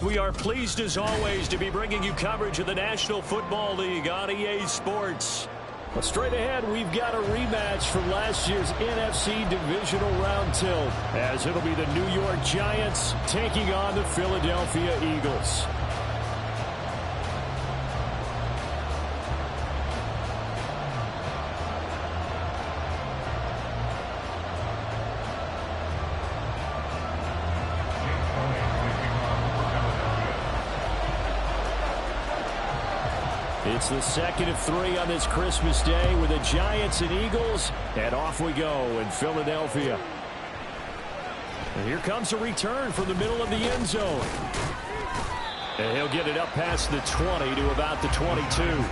We are pleased as always to be bringing you coverage of the National Football League on EA Sports. Well, straight ahead, we've got a rematch from last year's NFC Divisional Round tilt, as it'll be the New York Giants taking on the Philadelphia Eagles. It's the second of 3 on this Christmas Day with the Giants and Eagles, and off we go in Philadelphia. And here comes a return from the middle of the end zone. And he'll get it up past the 20 to about the 22.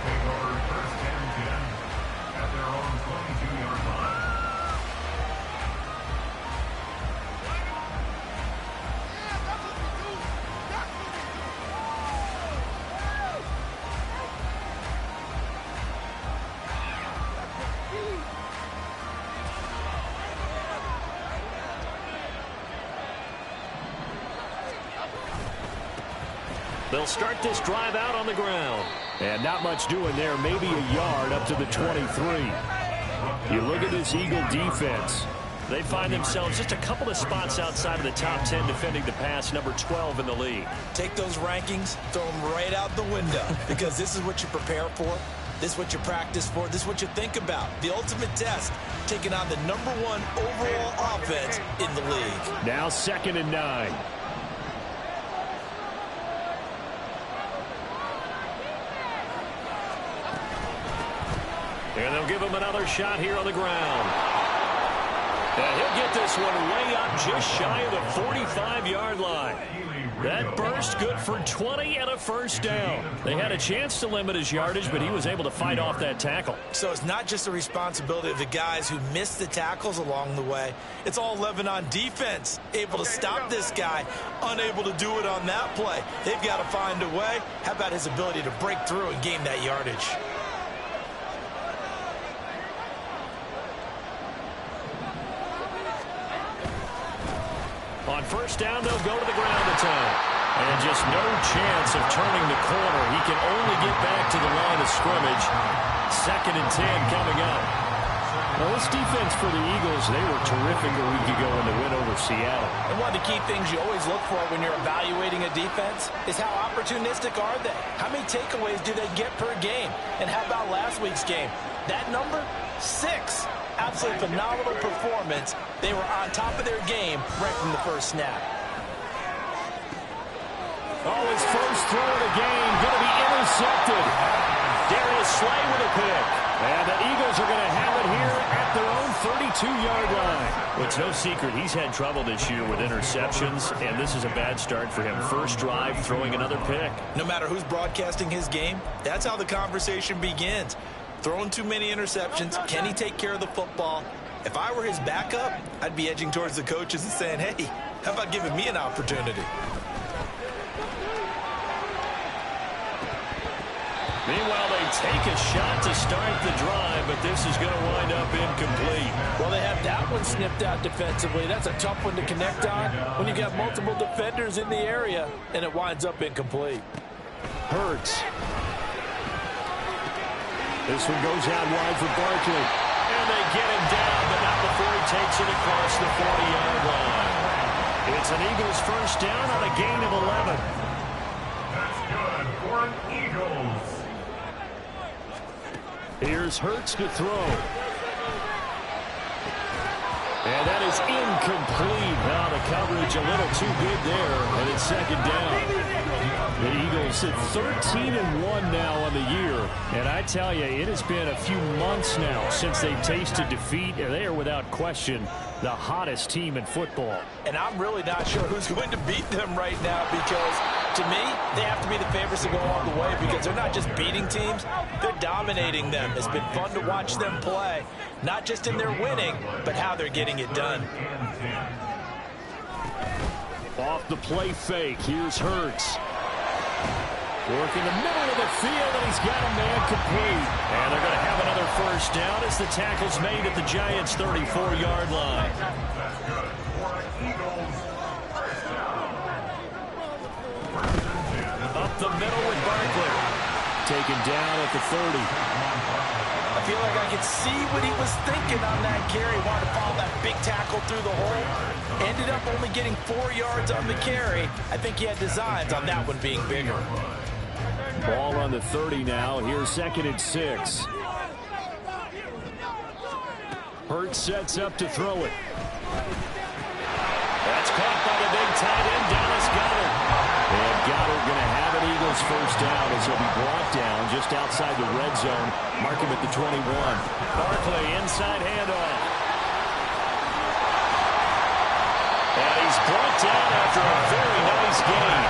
They'll start this drive out on the ground. And not much doing there, maybe a yard up to the 23. You look at this Eagle defense. They find themselves just a couple of spots outside of the top 10 defending the pass, number 12 in the league. Take those rankings, throw them right out the window, because this is what you prepare for. This is what you practice for. This is what you think about. The ultimate test, taking on the number 1 overall offense in the league. Now 2nd and 9. And they'll give him another shot here on the ground. And he'll get this one way up just shy of the 45-yard line. That burst good for 20 and a first down. They had a chance to limit his yardage, but he was able to fight off that tackle. So it's not just the responsibility of the guys who missed the tackles along the way. It's all 11 on defense, able to stop this guy, unable to do it on that play. They've got to find a way. How about his ability to break through and gain that yardage? On first down, they'll go to the ground attack. And just no chance of turning the corner. He can only get back to the line of scrimmage. 2nd and 10 coming up. Well, this defense for the Eagles, they were terrific a week ago in the win over Seattle. And one of the key things you always look for when you're evaluating a defense is how opportunistic are they? How many takeaways do they get per game? And how about last week's game? That number, 6. Absolutely phenomenal performance. They were on top of their game right from the first snap. Oh, his first throw of the game going to be intercepted. Darius Slay with a pick. And the Eagles are going to have it here at their own 32-yard line. Well, it's no secret he's had trouble this year with interceptions, and this is a bad start for him. First drive, throwing another pick. No matter who's broadcasting his game, that's how the conversation begins. Throwing too many interceptions. Can he take care of the football? If I were his backup, I'd be edging towards the coaches and saying, hey, how about giving me an opportunity? Meanwhile, they take a shot to start the drive, but this is going to wind up incomplete. Well, they have that one snipped out defensively. That's a tough one to connect on when you got multiple defenders in the area, and it winds up incomplete. Hurts. This one goes out wide for Barkley. And they get him down, but not before he takes it across the 40-yard line. It's an Eagles first down on a gain of 11. That's good for an Eagles. Here's Hurts to throw. And that is incomplete. Now the coverage a little too good there, and it's 2nd down. The Eagles at 13-1 now on the year. And I tell you, it has been a few months now since they've tasted defeat. And they are without question the hottest team in football. And I'm really not sure who's going to beat them right now, because to me, they have to be the favorites to go all the way, because they're not just beating teams, they're dominating them. It's been fun to watch them play, not just in their winning, but how they're getting it done. Off the play fake, here's Hurts. Working the middle of the field, and he's got a man complete. And they're going to have another first down as the tackle's made at the Giants' 34-yard line. That's good for Eagles. First down. up the middle with Barkley. Taken down at the 30. I feel like I could see what he was thinking on that carry. Wanted to follow that big tackle through the hole. Ended up only getting 4 yards on the carry. I think he had designs on that one being bigger. Ball on the 30 now. Here's 2nd and 6. Hurts sets up to throw it. That's caught by the big tight end, Dallas Goedert. And Goedert going to have an Eagles first down as he'll be brought down just outside the red zone. Mark him at the 21. Barkley inside handoff. And he's brought down after a very nice game.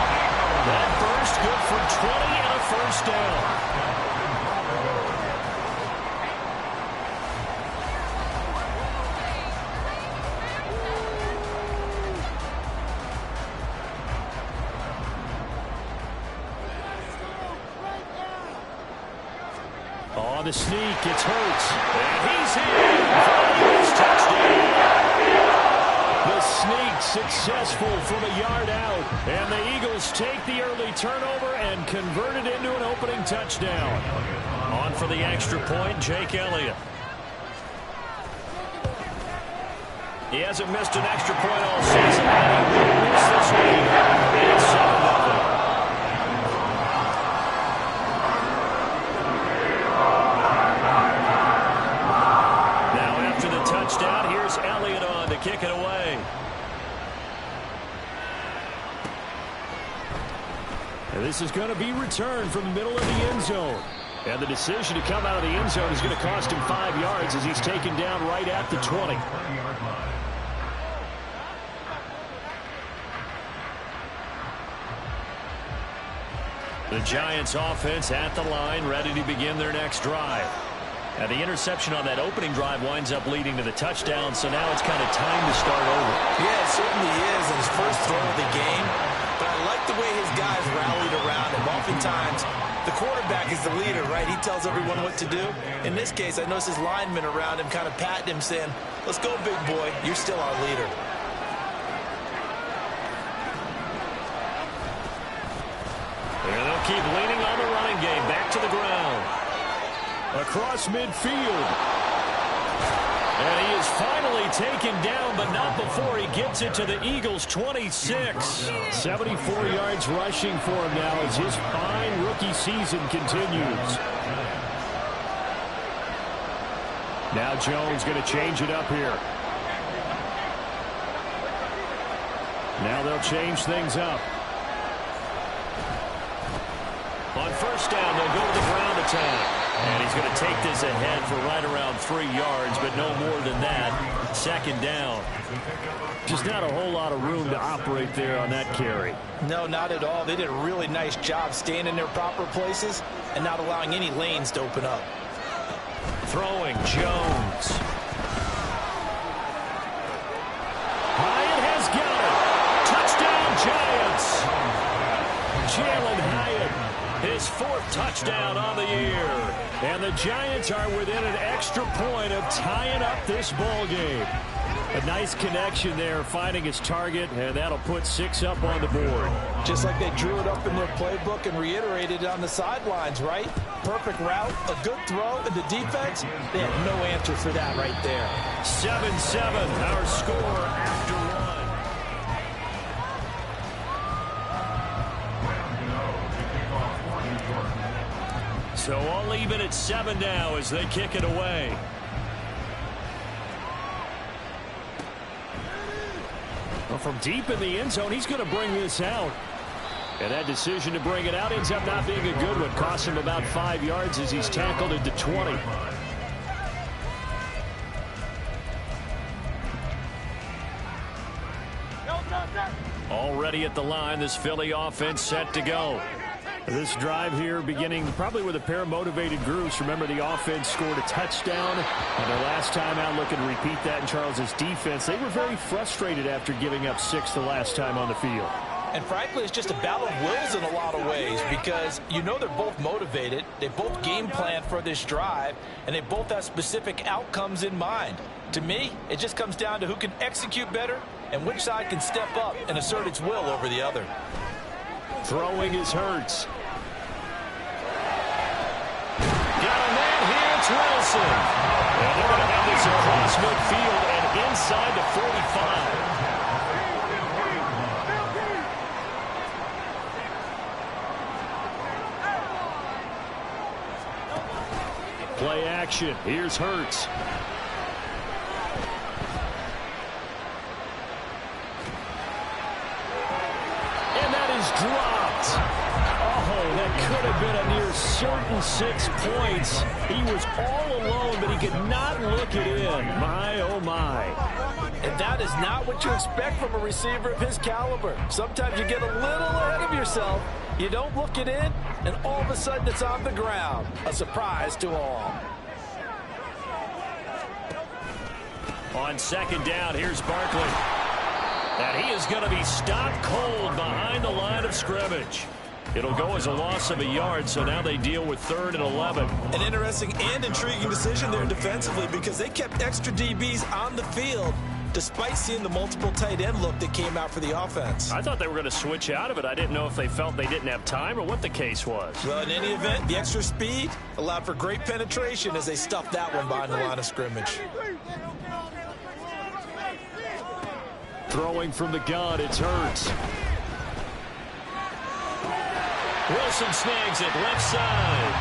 That first good for 20 and a first down. On the sneak, it's Hurts. And he's in for the Eagles touchdown. The sneak successful from a yard out. And the Eagles take the early turnover and convert it into an opening touchdown. On for the extra point, Jake Elliott. He hasn't missed an extra point all season, and he will miss this week. It's 7-0. Touchdown. Here's Elliott on to kick it away. And this is going to be returned from the middle of the end zone. And the decision to come out of the end zone is going to cost him 5 yards as he's taken down right at the 20. The Giants offense at the line, ready to begin their next drive. And the interception on that opening drive winds up leading to the touchdown, so now it's kind of time to start over. Yeah, it certainly is in his first throw of the game. But I like the way his guys rallied around him. Oftentimes, the quarterback is the leader, right? He tells everyone what to do. In this case, I noticed his linemen around him kind of patting him, saying, "Let's go, big boy. You're still our leader." And they'll keep leaning on the running game. Back to the ground. Across midfield. And he is finally taken down, but not before he gets it to the Eagles' 26. 74 yards rushing for him now as his fine rookie season continues. Now Jones going to change it up here. Now they'll change things up. On first down, they'll go to the ground attack. And he's going to take this ahead for right around 3 yards, but no more than that. 2nd down. Just not a whole lot of room to operate there on that carry. No, not at all. They did a really nice job staying in their proper places and not allowing any lanes to open up. Throwing, Jones. Hyatt has got it. Touchdown, Giants. Jalen Hyatt, his 4th touchdown on the year. And the Giants are within an extra point of tying up this ball game. A nice connection there, finding his target, and that'll put 6 up on the board. Just like they drew it up in their playbook and reiterated it on the sidelines, right? Perfect route, a good throw, and the defense, they had no answer for that right there. 7-7, our score after 1. So all even at 7 now as they kick it away. Well, from deep in the end zone, he's going to bring this out. And that decision to bring it out ends up not being a good one. Costs him about 5 yards as he's tackled at the 20. Already at the line, this Philly offense set to go. This drive here beginning probably with a pair of motivated groups. Remember, the offense scored a touchdown, and their last time out, looking to repeat that in Charles's defense. They were very frustrated after giving up 6 the last time on the field. And frankly, it's just a battle of wills in a lot of ways because you know they're both motivated. They both game plan for this drive, and they both have specific outcomes in mind. To me, it just comes down to who can execute better and which side can step up and assert its will over the other. Throwing is Hurts. It's across midfield and inside the 45. Play action. Here's Hurts. And that is dropped. Oh, that could have been a near certain 6 points. He was all alone, but he could not look it in. My, oh, my. And that is not what you expect from a receiver of his caliber. Sometimes you get a little ahead of yourself. You don't look it in, and all of a sudden it's on the ground. A surprise to all. On second down, here's Barkley. And he is going to be stopped cold behind the line of scrimmage. It'll go as a loss of a yard, so now they deal with 3rd and 11. An interesting and intriguing decision there defensively because they kept extra DBs on the field despite seeing the multiple tight end look that came out for the offense. I thought they were going to switch out of it. I didn't know if they felt they didn't have time or what the case was. Well, in any event, the extra speed allowed for great penetration as they stuffed that one behind the line of scrimmage. Throwing from the gun, it's Hurts. Wilson snags it left side.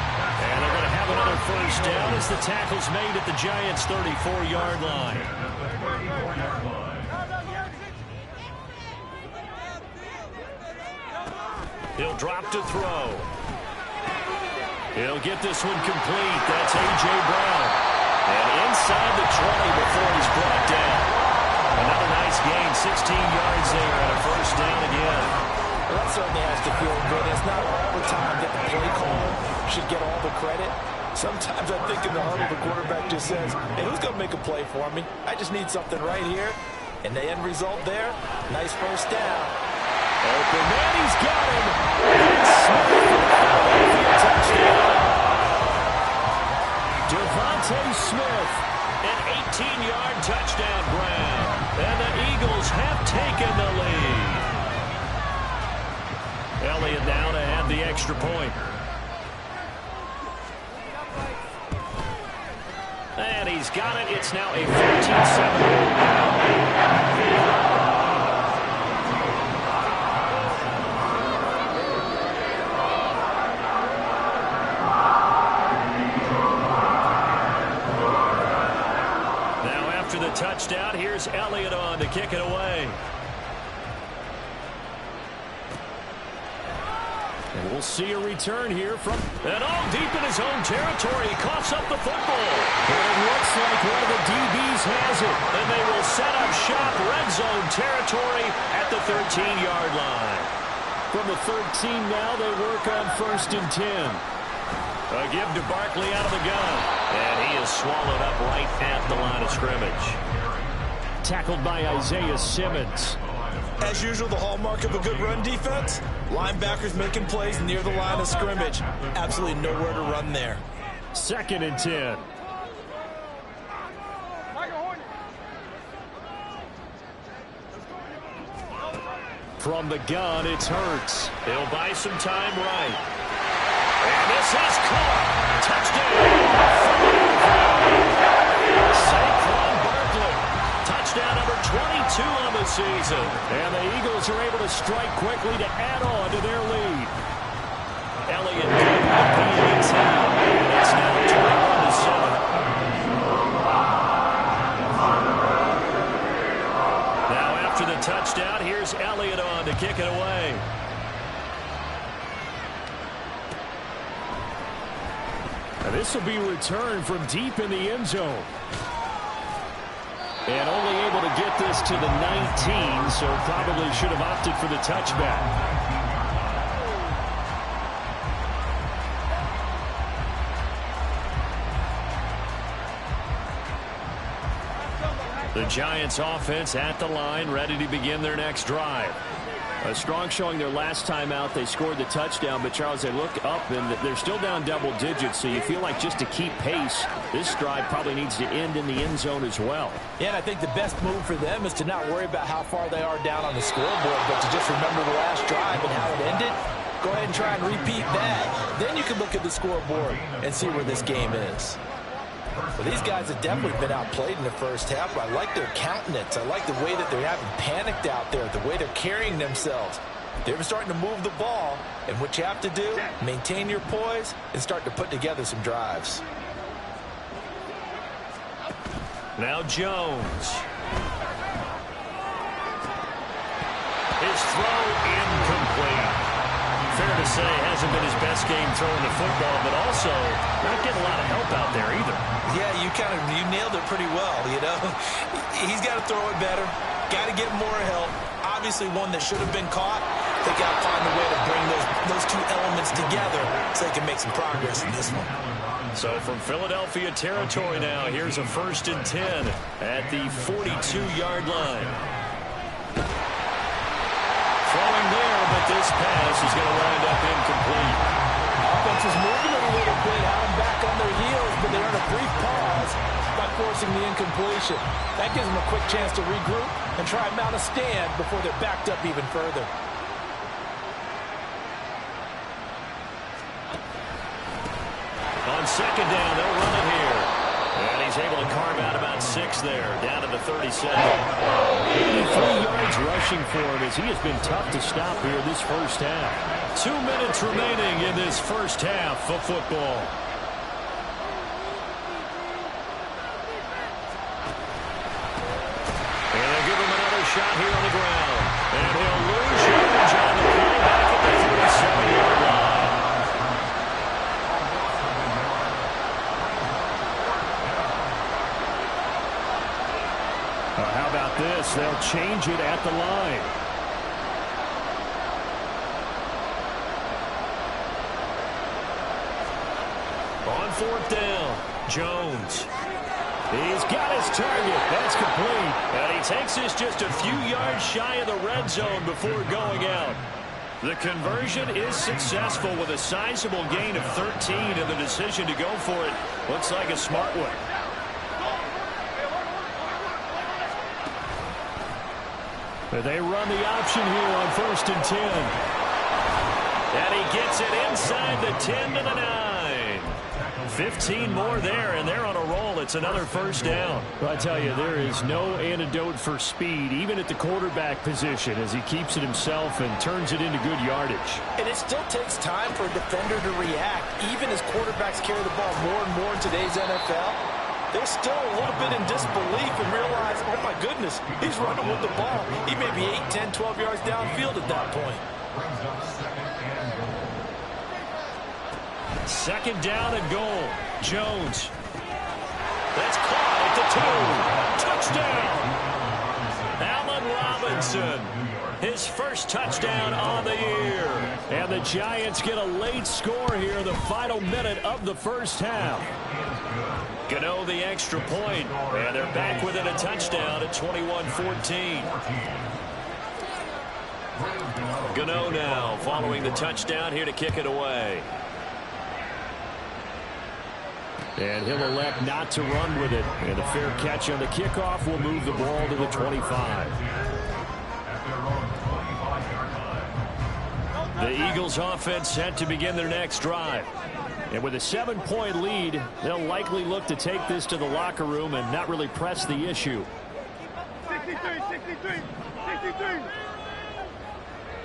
And they're going to have another first down as the tackle's made at the Giants' 34-yard line. He'll drop to throw. He'll get this one complete. That's A.J. Brown. And inside the 20 before he's brought down. Another nice gain, 16 yards there, and a first down again. Well, that certainly has to feel good. It's not all the time that the play caller should get all the credit. Sometimes I think in the huddle, the quarterback just says, hey, who's going to make a play for me? I just need something right here. And the end result there, nice first down. Open man, he's got him. And Smith for the Philadelphia touchdown. Devontae Smith, an 18-yard touchdown grab. And the Eagles have taken the lead. Elliott now to add the extra point. And he's got it. It's now a 14-7. Touchdown. Here's Elliott on to kick it away. And we'll see a return here from and all deep in his own territory. He coughs up the football. And it looks like one of the DBs has it. And they will set up shop red zone territory at the 13-yard line. From the 13 now, they work on 1st and 10. A give to Barkley out of the gun. And he is swallowed up right at the line of scrimmage. Tackled by Isaiah Simmons. As usual, the hallmark of a good run defense, linebackers making plays near the line of scrimmage. Absolutely nowhere to run there. 2nd and 10. From the gun, it's Hurts. He'll buy some time right. And this is caught. Touchdown. Saquon Barkley. Touchdown number 22 on the season. And the Eagles are able to strike quickly to add on to their lead. Elliott gave the PAT. It's now 21-7. Now after the touchdown, here's Elliott on to kick it away. And this will be returned from deep in the end zone. And only able to get this to the 19, so probably should have opted for the touchback. The Giants offense at the line, ready to begin their next drive. A strong showing their last time out. They scored the touchdown, but Charles, they look up and they're still down double digits, so you feel like just to keep pace, this drive probably needs to end in the end zone as well. Yeah, and I think the best move for them is to not worry about how far they are down on the scoreboard, but to just remember the last drive and how it ended. Go ahead and try and repeat that. Then you can look at the scoreboard and see where this game is. Well, these guys have definitely been outplayed in the first half, but I like their countenance. I like the way that they're having panicked out there, the way they're carrying themselves. They're starting to move the ball, and what you have to do, maintain your poise and start to put together some drives. Now Jones. His throw incomplete. Fair to say, hasn't been his best game throwing the football, but also not getting a lot of help out there either. Yeah, you nailed it pretty well, you know. He's got to throw it better, got to get more help. Obviously one that should have been caught. They got to find a way to bring those two elements together so they can make some progress in this one. So from Philadelphia territory now, here's a 1st and 10 at the 42-yard line. Throwing there, but this pass is going to wind up incomplete. Offense is moving a little bit, out and back on their heels, but they're in a brief pause by forcing the incompletion. That gives them a quick chance to regroup and try and mount a stand before they're backed up even further. On 2nd down, they'll run it here. And he's able to carve out about 6 there, down to the 37. 83 yards rushing for him as he has been tough to stop here this first half. 2 minutes remaining in this first half of football. And they give him another shot here on the ground. And he'll lose yardage on the play back at the 37-yard line. How about this? They'll change it at the line. On 4th down, Jones. He's got his target. That's complete. And he takes this just a few yards shy of the red zone before going out. The conversion is successful with a sizable gain of 13, and the decision to go for it looks like a smart one. They run the option here on 1st and 10. And he gets it inside the 10 to the 9. 15 more there, and they're on a roll. It's another 1st down. Well, I tell you, there is no antidote for speed, even at the quarterback position, as he keeps it himself and turns it into good yardage. And it still takes time for a defender to react, even as quarterbacks carry the ball more and more in today's NFL. They're still a little bit in disbelief and realize, oh my goodness, he's running with the ball. He may be 8, 10, 12 yards downfield at that point. 2nd down and goal. Jones. That's caught at the 2. Touchdown. Allen Robinson. His first touchdown on the year. And the Giants get a late score here in the final minute of the first half. Gano the extra point, and they're back within a touchdown at 21-14. Gano now following the touchdown here to kick it away. And he'll elect not to run with it. And a fair catch on the kickoff will move the ball to the 25. The Eagles offense set to begin their next drive. And with a 7-point lead, they'll likely look to take this to the locker room and not really press the issue. 63.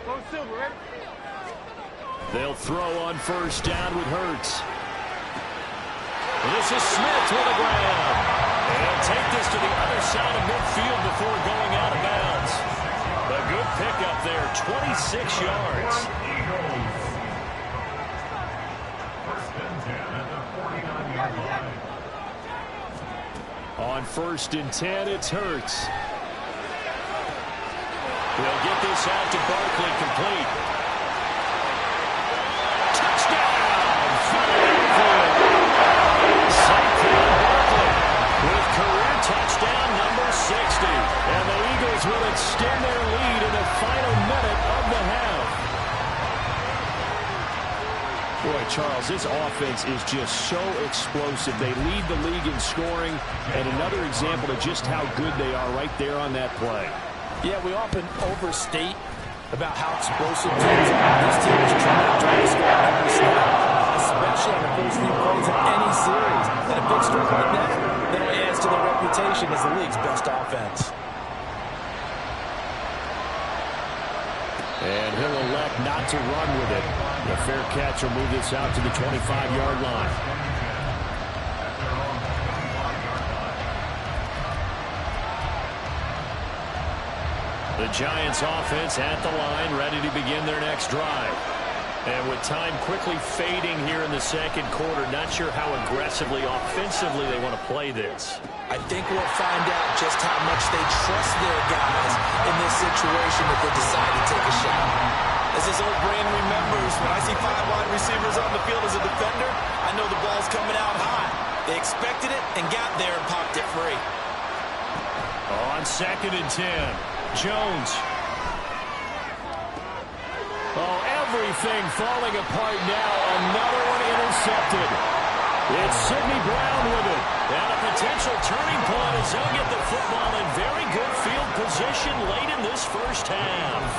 Go Silver, ready? They'll throw on 1st down with Hurts. This is Smith with the ground. And take this to the other side of midfield before going out of bounds. A good pickup there, 26 yards. On 1st and 10, it's Hurts. They'll get this out to Barkley, complete. Touchdown! Saquon Barkley with career touchdown number 60. And the Eagles will extend their lead in the final minute of the half. Boy, Charles, this offense is just so explosive. They lead the league in scoring, and another example of just how good they are right there on that play. Yeah, we often overstate about how explosive teams are. This team is trying to score every snap, especially on the first few plays of any series. And a big stuff like that, then it adds to their reputation as the league's best offense. And he'll elect not to run with it. The fair catch will move this out to the 25-yard line. The Giants offense at the line, ready to begin their next drive. And with time quickly fading here in the second quarter, not sure how aggressively, offensively they want to play this. I think we'll find out just how much they trust their guys in this situation if they decide to take a shot. As his old brain remembers, when I see 5 wide receivers on the field as a defender, I know the ball's coming out high. They expected it and got there and popped it free. On 2nd and 10, Jones. Oh, everything falling apart now. Another one intercepted. It's Sidney Brown with it. And a potential turning point as he'll get the football in very good field position late in this first half.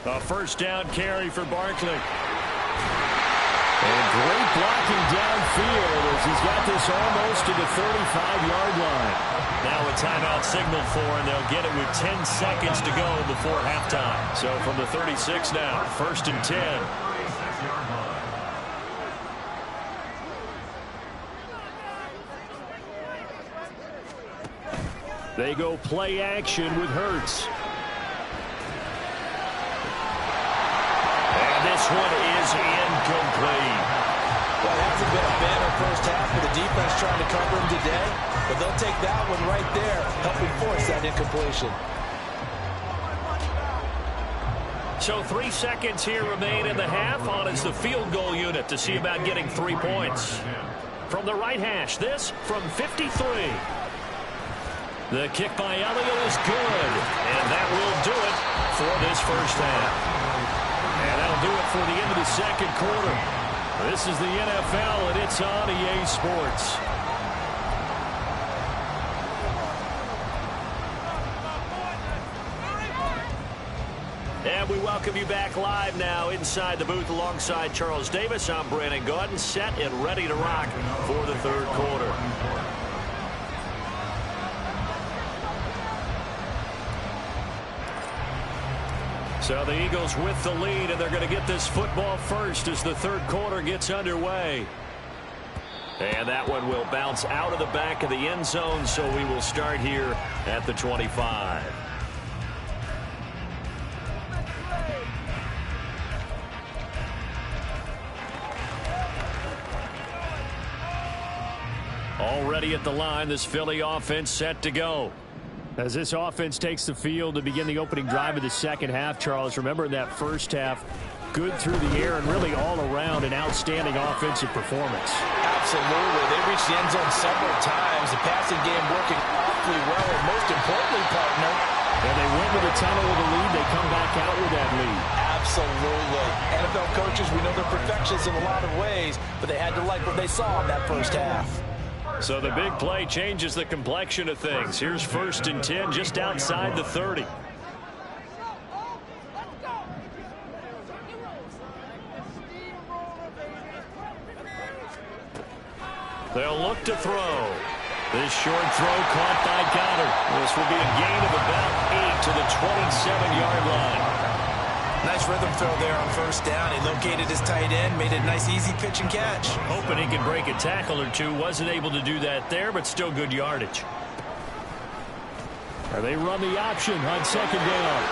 A first down carry for Barkley. And great blocking downfield as he's got this almost to the 35-yard line. Now a timeout signal for, and they'll get it with 10 seconds to go before halftime. So from the 36 now, 1st and 10. They go play action with Hurts. This one is incomplete. Well, it hasn't been a banner first half for the defense trying to cover him today, but they'll take that one right there, helping force that incompletion. So 3 seconds here remain in the half. On is the field goal unit to see about getting 3 points. From the right hash, this from 53. The kick by Elliott is good, and that will do it for this first half. And that'll do it for the end of the second quarter. This is the NFL, and it's on EA Sports. And we welcome you back live now inside the booth alongside Charles Davis. I'm Brandon Gaudin, set and ready to rock for the third quarter. So the Eagles with the lead, and they're going to get this football first as the third quarter gets underway. And that one will bounce out of the back of the end zone, so we will start here at the 25. Already at the line, this Philly offense set to go. As this offense takes the field to begin the opening drive of the second half, Charles, remember in that first half, good through the air and really all around an outstanding offensive performance. Absolutely. They reached the end zone several times. The passing game working awfully well, and most importantly, partner. And they went with a tunnel with a lead. They come back out with that lead. Absolutely. NFL coaches, we know they're perfectionists in a lot of ways, but they had to like what they saw in that first half. So the big play changes the complexion of things. Here's 1st and 10 just outside the 30. They'll look to throw. This short throw caught by Goddard. This will be a gain of about 8 to the 27-yard line. Nice rhythm throw there on first down. He located his tight end, made a nice easy pitch and catch. Hoping he can break a tackle or two. Wasn't able to do that there, but still good yardage. Or they run the option on second down.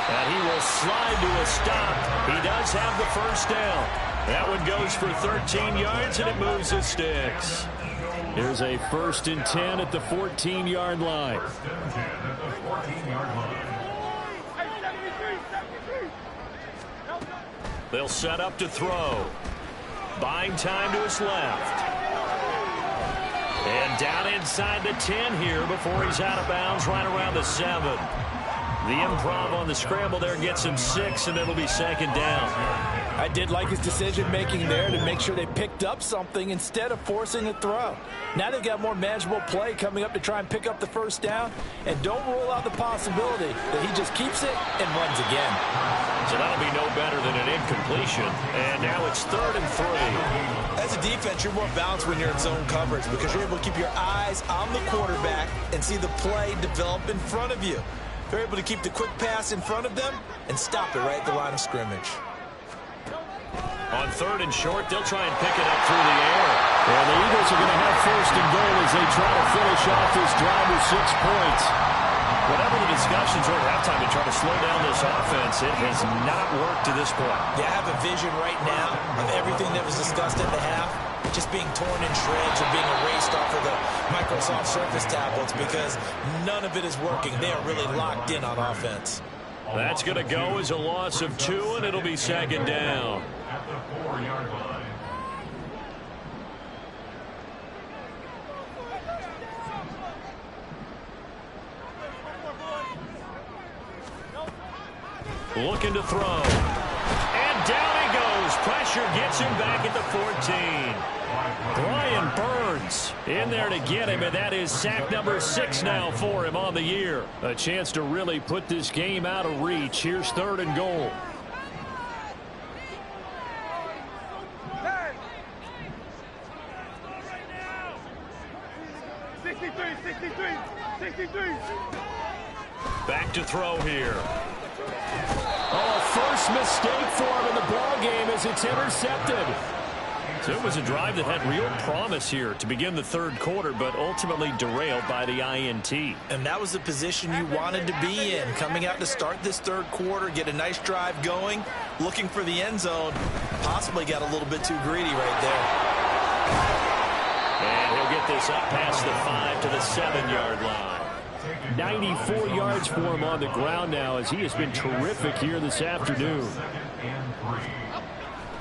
And he will slide to a stop. He does have the first down. That one goes for 13 yards, and it moves the sticks. Here's a 1st and 10 at the 14-yard line. They'll set up to throw. Buying time to his left. And down inside the 10 here before he's out of bounds right around the 7. The improv on the scramble there gets him 6, and it'll be second down. I did like his decision-making there to make sure they picked up something instead of forcing a throw. Now they've got more manageable play coming up to try and pick up the first down, and don't rule out the possibility that he just keeps it and runs again. So that'll be no better than an incompletion, and now it's 3rd and 3. As a defense, you're more balanced when you're in zone coverage because you're able to keep your eyes on the quarterback and see the play develop in front of you. They're able to keep the quick pass in front of them and stop it right at the line of scrimmage. On 3rd and short, they'll try and pick it up through the air. And the Eagles are going to have 1st and goal as they try to finish off this drive with 6 points. Whatever the discussions were at halftime to try to slow down this offense, it has not worked to this point. Yeah, I have a vision right now of everything that was discussed at the half just being torn in shreds or being erased off of the Microsoft Surface tablets because none of it is working. They are really locked in on offense. That's going to go as a loss of 2, and it'll be 2nd down. At the 4-yard line. Looking to throw. And down he goes. Pressure gets him back at the 14. Brian Burns in there to get him, and that is sack number 6 now for him on the year. A chance to really put this game out of reach. Here's 3rd and goal. Back to throw here. Oh, first mistake for him in the ball game as it's intercepted. So it was a drive that had real promise here to begin the 3rd quarter, but ultimately derailed by the INT. And that was the position you wanted to be in, coming out to start this 3rd quarter, get a nice drive going, looking for the end zone. Possibly got a little bit too greedy right there. And he'll get this up past the 5 to the 7-yard line. 94 yards for him on the ground now as he has been terrific here this afternoon.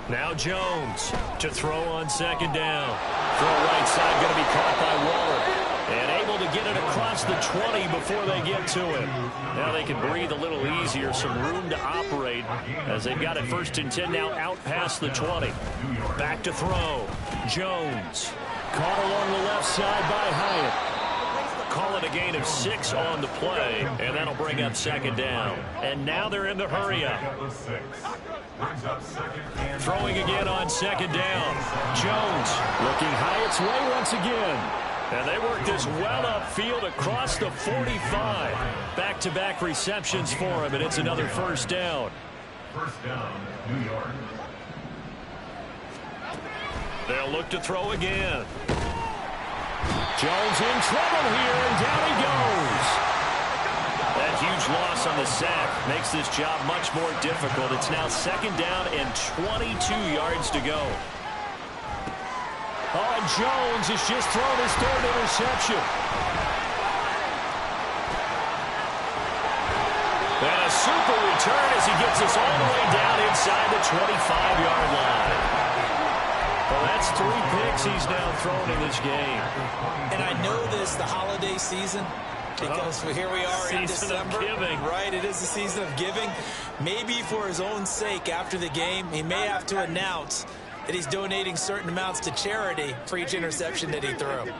Now Jones to throw on 2nd down. Throw right side going to be caught by Waller. And able to get it across the 20 before they get to him. Now they can breathe a little easier, some room to operate as they've got it 1st and 10 now out past the 20. Back to throw. Jones caught along the left side by Hyatt. Call it a gain of 6 on the play, and that'll bring up 2nd down. And now they're in the hurry-up. Throwing again on 2nd down. Jones looking Hyatt's way once again. And they work this well upfield across the 45. Back-to-back receptions for him, and it's another 1st down. 1st down, New York. They'll look to throw again. Jones in trouble here, and down he goes. That huge loss on the sack makes this job much more difficult. It's now 2nd down and 22 yards to go. Oh, and Jones has just thrown his 3rd interception. And a super return as he gets us all the way down inside the 25-yard line. Well, that's 3 picks he's now thrown in this game. And I know this, the holiday season, because here we are in December. Right, it is the season of giving. Maybe for his own sake after the game, he may have to announce that he's donating certain amounts to charity for each interception that he threw.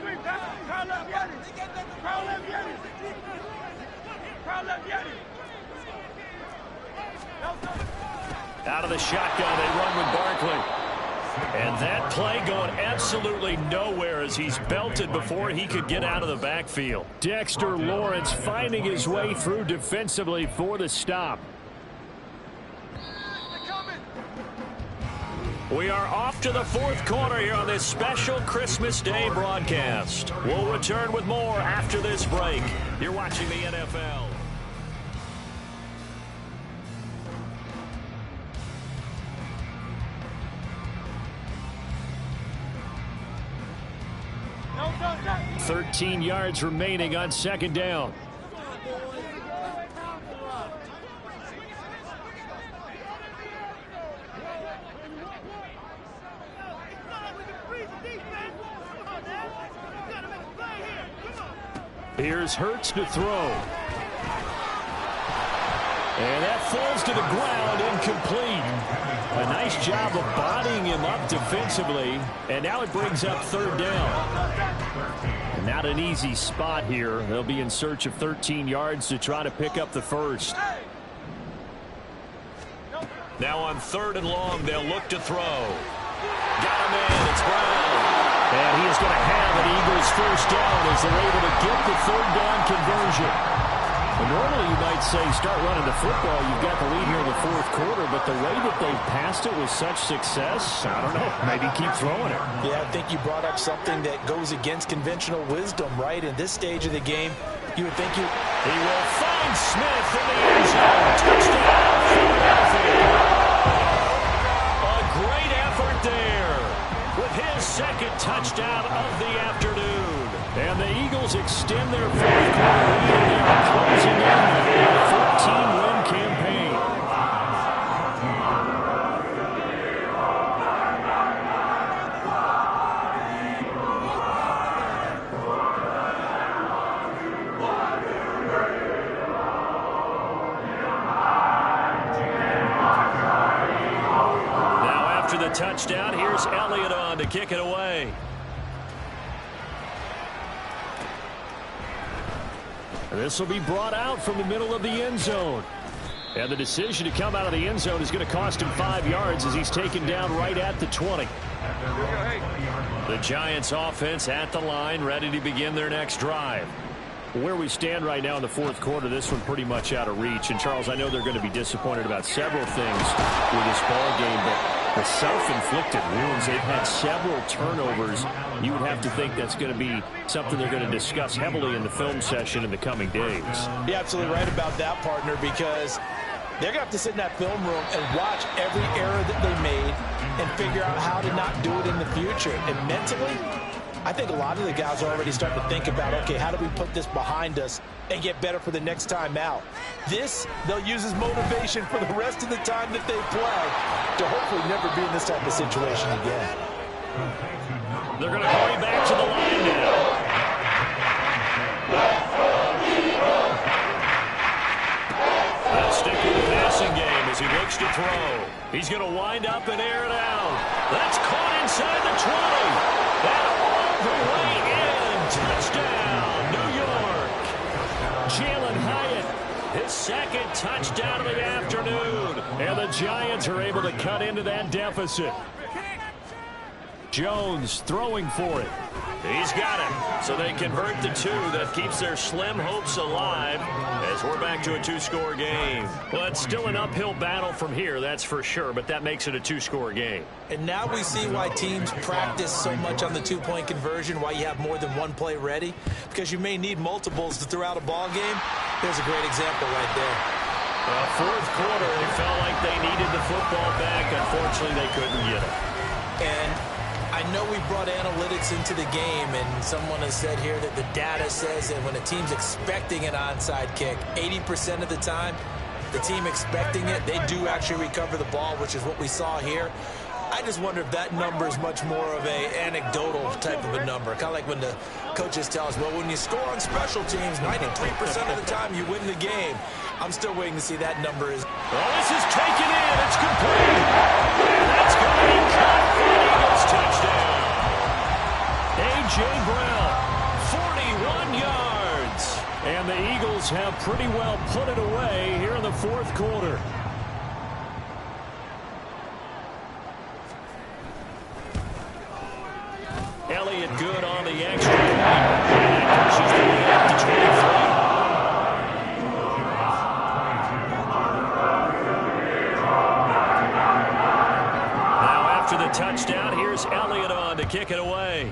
Out of the shotgun, they run with Barkley. And that play going absolutely nowhere as he's belted before he could get out of the backfield. Dexter Lawrence finding his way through defensively for the stop. We are off to the 4th quarter here on this special Christmas Day broadcast. We'll return with more after this break. You're watching the NFL. No. 13 yards remaining on 2nd down. Here's Hurts to throw. And that falls to the ground, incomplete. A nice job of bodying him up defensively, and now it brings up third down. Not an easy spot here. They'll be in search of 13 yards to try to pick up the first. Now on 3rd and long, they'll look to throw. Got him in. It's Brown. And he is going to have an Eagles first down as they're able to get the third down conversion. And normally you might say start running the football. You've got the lead here in the 4th quarter, but the way that they passed it with such success, I don't know, maybe keep throwing it. Yeah, I think you brought up something that goes against conventional wisdom, right? In this stage of the game, you would think you... He will find Smith in the end zone. Touchdown, Philadelphia. A great effort there with his 2nd touchdown of the afternoon. And the Eagles extend their 4th quarter lead, and they are closing in on a 14-win campaign. Now after the touchdown, here's Elliott on to kick it away. This will be brought out from the middle of the end zone. And the decision to come out of the end zone is going to cost him 5 yards as he's taken down right at the 20. The Giants offense at the line, ready to begin their next drive. Where we stand right now in the 4th quarter, this one pretty much out of reach. And, Charles, I know they're going to be disappointed about several things with this ball game, but the self-inflicted wounds, they've had several turnovers. You would have to think that's going to be something they're going to discuss heavily in the film session in the coming days. You're absolutely right about that, partner, because they're going to have to sit in that film room and watch every error that they made and figure out how to not do it in the future. And mentally, I think a lot of the guys are already starting to think about, okay, how do we put this behind us and get better for the next time out? This, they'll use as motivation for the rest of the time that they play to hopefully never be in this type of situation again. They're going to hurry back to the line now. They'll stick with the passing game as he looks to throw. He's going to wind up and air it out. That's caught inside the 20. And all the way in. Touchdown, New York. Jalen Hyatt, his 2nd touchdown of the afternoon. And the Giants are able to cut into that deficit. Jones throwing for it. He's got it. So they convert the 2. That keeps their slim hopes alive as we're back to a 2-score game. Well, it's still an uphill battle from here, that's for sure, but that makes it a 2-score game. And now we see why teams practice so much on the 2-point conversion, why you have more than one play ready, because you may need multiples to throw out a ball game. There's a great example right there. 4th quarter, they felt like they needed the football back. Unfortunately, they couldn't get it. And I know we brought analytics into the game, and someone has said here that the data says that when a team's expecting an onside kick, 80% of the time, the team expecting it, they do actually recover the ball, which is what we saw here. I just wonder if that number is much more of a anecdotal type of a number. Kind of like when the coaches tell us, well, when you score on special teams, 93% of the time you win the game. I'm still waiting to see that number. Well, this is taken in. It's complete. And that's going to be caught for the Eagles touchdown. A.J. Brown, 41 yards. And the Eagles have pretty well put it away here in the 4th quarter. Elliott good on the extra point. And that pushes the lead up to 23. Now after the touchdown, here's Elliott on to kick it away.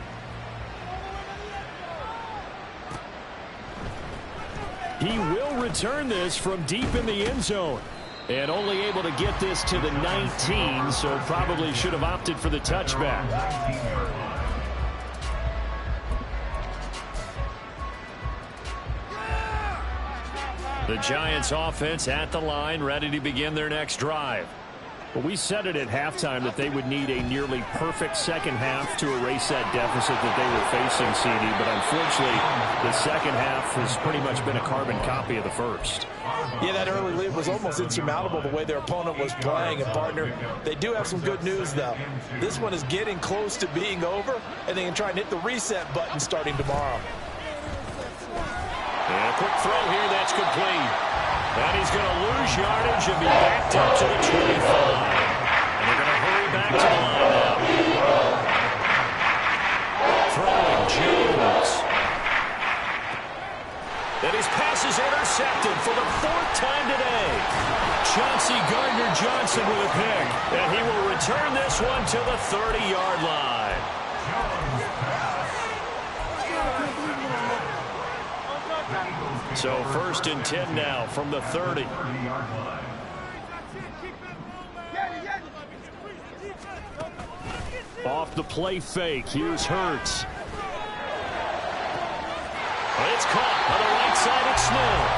He will return this from deep in the end zone. And only able to get this to the 19, so probably should have opted for the touchback. The Giants offense at the line, ready to begin their next drive. But we said it at halftime that they would need a nearly perfect second half to erase that deficit that they were facing, CD. But unfortunately, the second half has pretty much been a carbon copy of the first. Yeah, that early lead was almost insurmountable the way their opponent was playing. And, partner, they do have some good news, though. This one is getting close to being over, and they can try and hit the reset button starting tomorrow. And a quick throw here, that's complete. And he's going to lose yardage and be backed up to the 25. And they're going to hurry back to the line now. Throwing Jones. And his pass is intercepted for the 4th time today. Chauncey Gardner-Johnson with a pick. And he will return this one to the 30-yard line. So 1st and 10 now from the 30. Off the play fake. Here's Hurts. It's caught on the right side of Smith.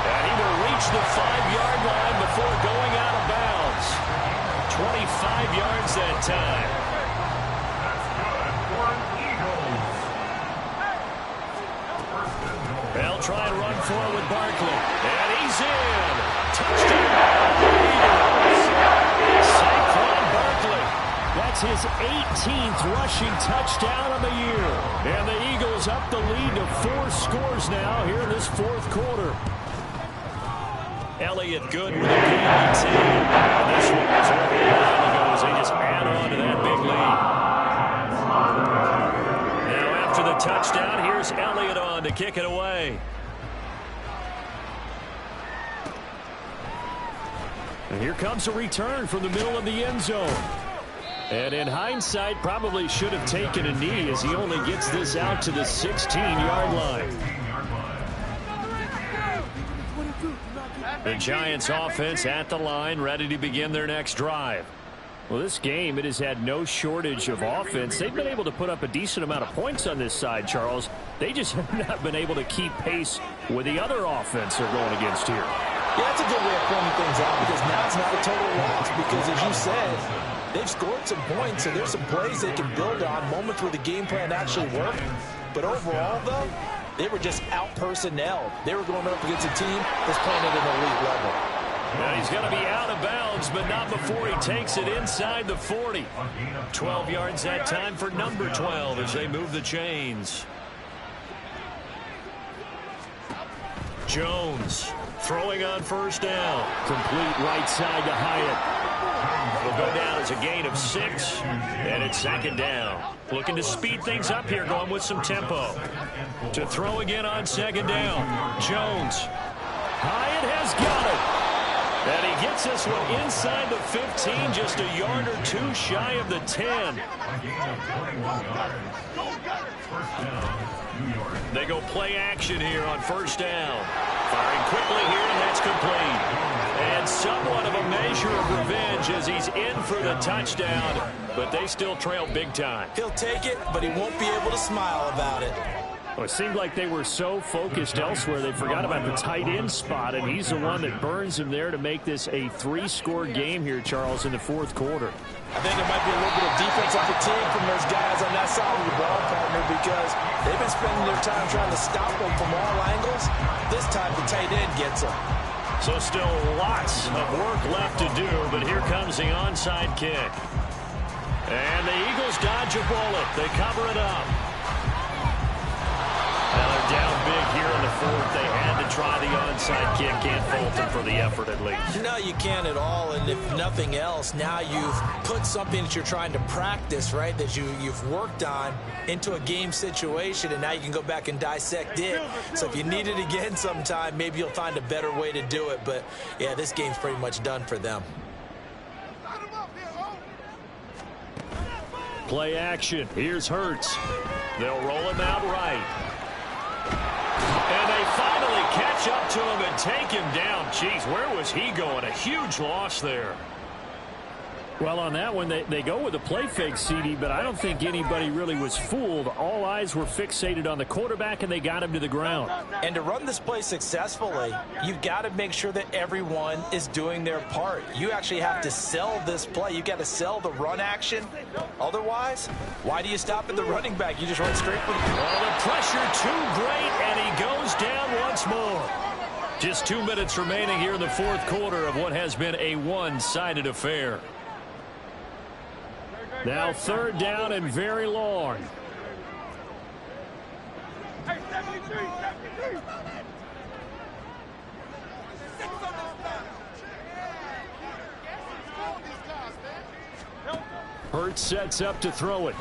And he will reach the 5-yard line before going out of bounds. 25 yards that time. They'll try and run forward with Barkley. And he's in. Touchdown. Saquon Barkley. That's his 18th rushing touchdown of the year. And the Eagles up the lead to 4 scores now here in this 4th quarter. Elliott good with a PAT. And this one was over a while ago as they just add on to that big lead. Now after the touchdown, here's Elliott on to kick it away. And here comes a return from the middle of the end zone. And in hindsight, probably should have taken a knee as he only gets this out to the 16-yard line. The Giants offense at the line, ready to begin their next drive. Well, this game, it has had no shortage of offense. They've been able to put up a decent amount of points on this side, Charles. They just have not been able to keep pace with the other offense they're going against here. Yeah, that's a good way of pointing things out because now it's not a total loss because, as you said, they've scored some points, so there's some plays they can build on, moments where the game plan actually worked. But overall, though, they were just out-personnelled. They were going up against a team that's playing at an elite level. Now he's going to be out of bounds, but not before he takes it inside the 40. 12 yards that time for number 12 as they move the chains. Jones throwing on 1st down. Complete right side to Hyatt. Will go down as a gain of 6, and it's 2nd down. Looking to speed things up here, going with some tempo. To throw again on 2nd down. Jones. Hyatt has got it. And he gets this one inside the 15, just a yard or 2 shy of the 10. They go play action here on 1st down. Firing quickly here, and that's complete. And somewhat of a measure of revenge as he's in for the touchdown, but they still trail big time. He'll take it, but he won't be able to smile about it. Well, it seemed like they were so focused elsewhere they forgot about the tight end spot, and he's the one that burns him there to make this a 3-score game here, Charles, in the 4th quarter. I think there might be a little bit of defensive fatigue from those guys on that side of the ball, partner, because they've been spending their time trying to stop them from all angles. This time the tight end gets them. So still lots of work left to do, but here comes the onside kick. And the Eagles dodge a bullet. They cover it up. Now they're down big here in the 4th. They had to try the onside kick. Can't fault them for the effort at least. No, you can't at all. And if nothing else, now you've put something that you're trying to practice, right, that you've worked on into a game situation, and now you can go back and dissect it. So if you need it again sometime, maybe you'll find a better way to do it. But, yeah, this game's pretty much done for them. Play action. Here's Hurts. They'll roll him out right. And they finally catch up to him and take him down. Jeez, where was he going? A huge loss there. Well, on that one, they go with a play fake, CD, but I don't think anybody really was fooled. All eyes were fixated on the quarterback, and they got him to the ground. And to run this play successfully, you've got to make sure that everyone is doing their part. You actually have to sell this play. You've got to sell the run action. Otherwise, why do you stop at the running back? You just run straight for the ball. Well, the pressure too great, and he goes down once more. Just 2 minutes remaining here in the fourth quarter of what has been a one-sided affair. Now third down and very long. Hey, 73, 73. Hurts sets up to throw it.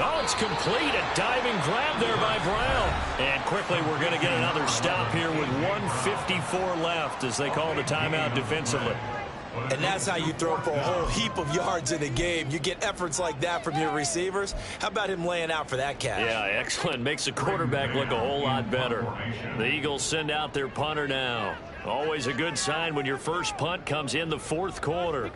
Oh, it's complete. A diving grab there by Brown. And quickly we're going to get another stop here with 1:54 left as they call the timeout defensively. And that's how you throw for a whole heap of yards in a game. You get efforts like that from your receivers. How about him laying out for that catch? Yeah, excellent. Makes the quarterback look a whole lot better. The Eagles send out their punter now. Always a good sign when your first punt comes in the fourth quarter.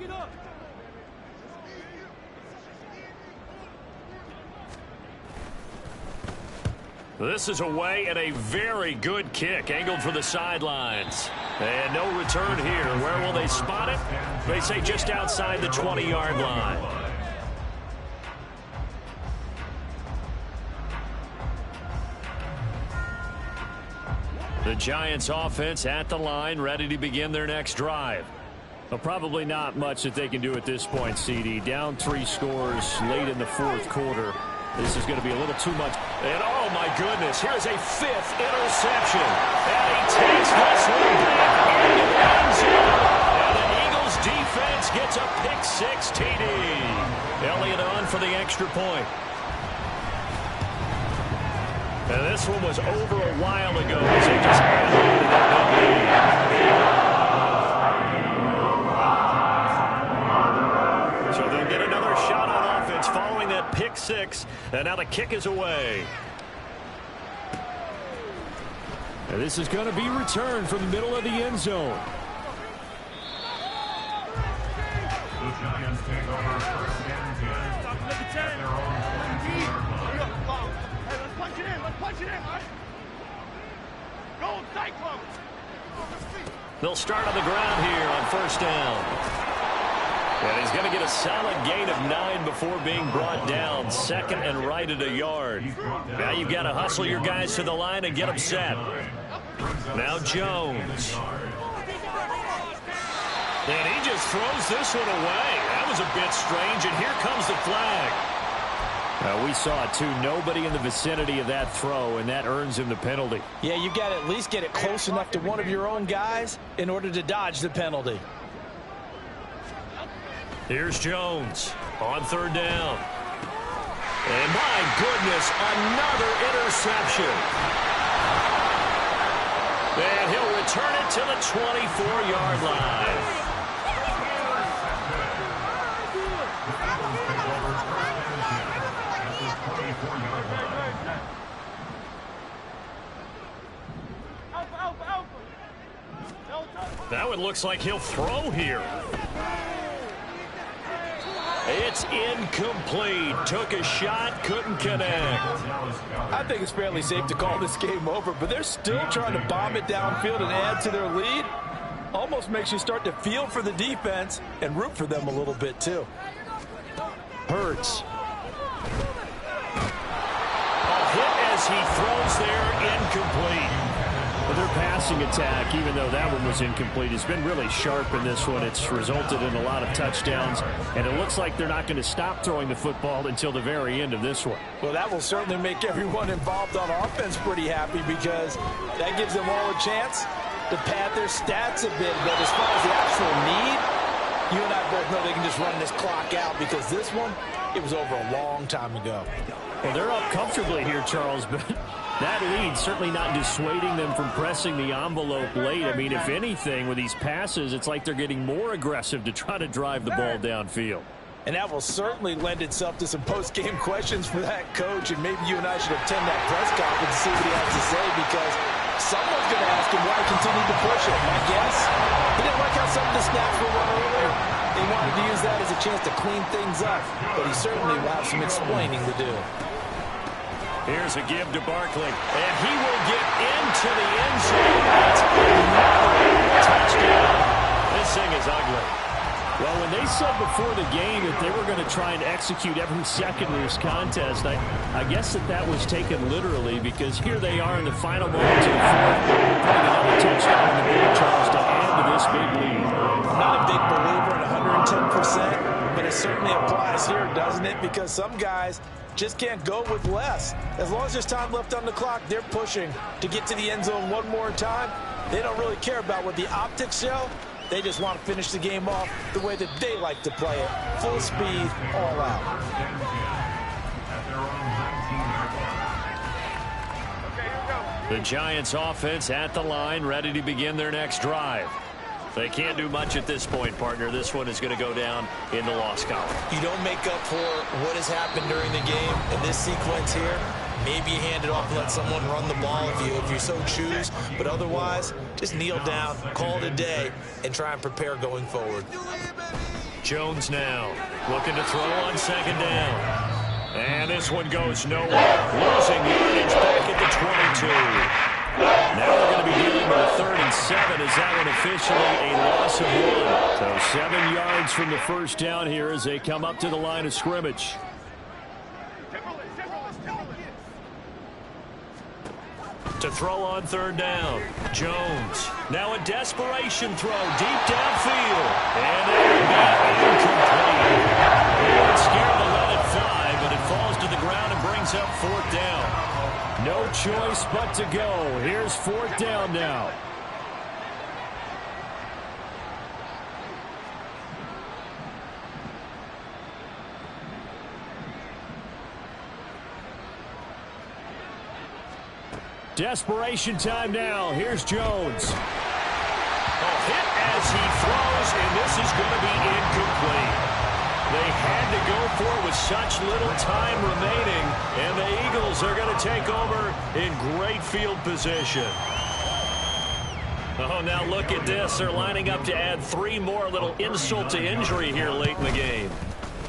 This is away and a very good kick angled for the sidelines. And no return here. Where will they spot it? They say just outside the 20-yard line. The Giants offense at the line, ready to begin their next drive. Well, probably not much that they can do at this point, CD. Down 3 scores late in the fourth quarter. This is going to be a little too much. And oh my goodness, here's a 5th interception. And he takes this one back into the end zone. And the Eagles defense gets a pick-6 TD. Elliott on for the extra point. And this one was over a while ago as they just added into that big lead. So they'll get another shot on offense following that pick-6. And now the kick is away. And this is going to be returned from the middle of the end zone. The Giants take over first and 10 at their own 20. Hey, let's punch it in. Let's punch it in, all right? Go, Cyclones. They'll start on the ground here on first down. And he's going to get a solid gain of 9 before being brought down. Second and right at a yard. Now you've got to hustle your guys to the line and get them set. Now Jones. And he just throws this one away. That was a bit strange, and here comes the flag. We saw it too. Nobody in the vicinity of that throw, and that earns him the penalty. Yeah, you've got to at least get it close enough to one of your own guys in order to dodge the penalty. Here's Jones on third down. And my goodness, another interception. And he'll return it to the 24-yard line. That one looks like he'll throw here. It's incomplete. Took a shot, couldn't connect. I think it's fairly safe to call this game over, but they're still trying to bomb it downfield and add to their lead. Almost makes you start to feel for the defense and root for them a little bit, too. Hurts. A hit as he throws there, incomplete. But their passing attack, even though that one was incomplete, has been really sharp in this one. It's resulted in a lot of touchdowns, and it looks like they're not going to stop throwing the football until the very end of this one. Well, that will certainly make everyone involved on offense pretty happy because that gives them all a chance to pad their stats a bit. But as far as the actual need, you and I both know they can just run this clock out because this one, it was over a long time ago. Well, they're up comfortably here, Charles, but that lead certainly not dissuading them from pressing the envelope late. I mean, if anything, with these passes, it's like they're getting more aggressive to try to drive the ball downfield. And that will certainly lend itself to some post-game questions for that coach, and maybe you and I should attend that press conference and see what he has to say because someone's going to ask him why he continued to push it. My guess, he didn't like how some of the snaps were run earlier. They wanted to use that as a chance to clean things up, but he certainly will have some explaining to do. Here's a give to Barkley, and he will get into the end zone. That's another touchdown. This thing is ugly. Well, when they said before the game that they were going to try and execute every second of this contest, I guess that was taken literally, because here they are in the final moments of the fourth, putting another touchdown on the board, Charles, to add to this big lead. I'm not a big believer in 110%, but it certainly applies here, doesn't it? Because some guys just can't go with less. As long as there's time left on the clock, they're pushing to get to the end zone one more time. They don't really care about what the optics show. They just want to finish the game off the way that they like to play it. Full speed, all out. The Giants offense at the line, ready to begin their next drive. They can't do much at this point, partner. This one is going to go down in the loss column. You don't make up for what has happened during the game in this sequence here. Maybe you hand it off and let someone run the ball if you so choose. But otherwise, just kneel down, call it a day, and try and prepare going forward. Jones now looking to throw on second down. And this one goes nowhere. Losing yardage back at the 22. Now we're going to be dealing with a 3rd and 7 as that one officially a loss of 1. So 7 yards from the first down here as they come up to the line of scrimmage. To throw on 3rd down, Jones. Now a desperation throw deep downfield. And that will be incomplete. They weren't scared to let it fly, but it falls to the ground and brings up 4th down. No choice but to go. Here's 4th down now. Desperation time now. Here's Jones. A hit as he throws, and this is going to be incomplete. They had to go for it with such little time remaining, and the Eagles are going to take over in great field position. Oh, now look at this. They're lining up to add 3 more, little insult to injury here late in the game.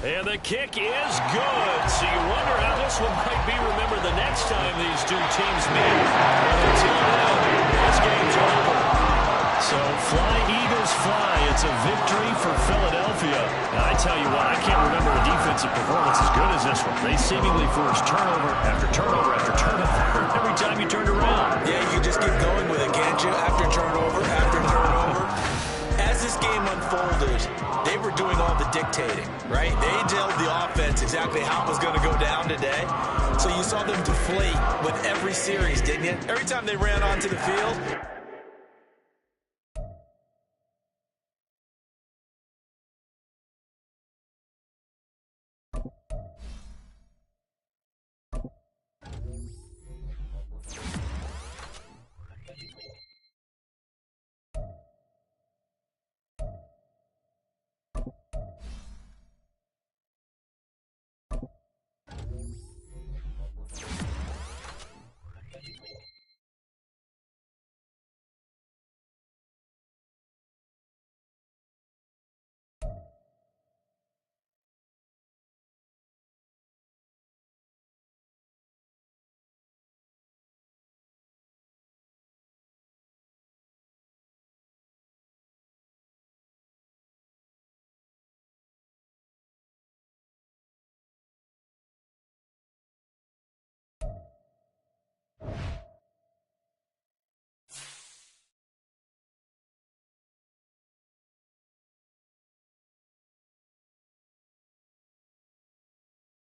And the kick is good. So you wonder how this one might be remembered the next time these two teams meet. But until then, this game's over. So fly, Eagles, fly. It's a victory for Philadelphia. And I tell you what, I can't remember a defensive performance as good as this one. They seemingly forced turnover after turnover after turnover every time you turned around. Yeah, you can just keep going with it, can't you? After turnover, after turnover. As this game unfolded, they were doing all the dictating, right? They told the offense exactly how it was going to go down today. So you saw them deflate with every series, didn't you? Every time they ran onto the field,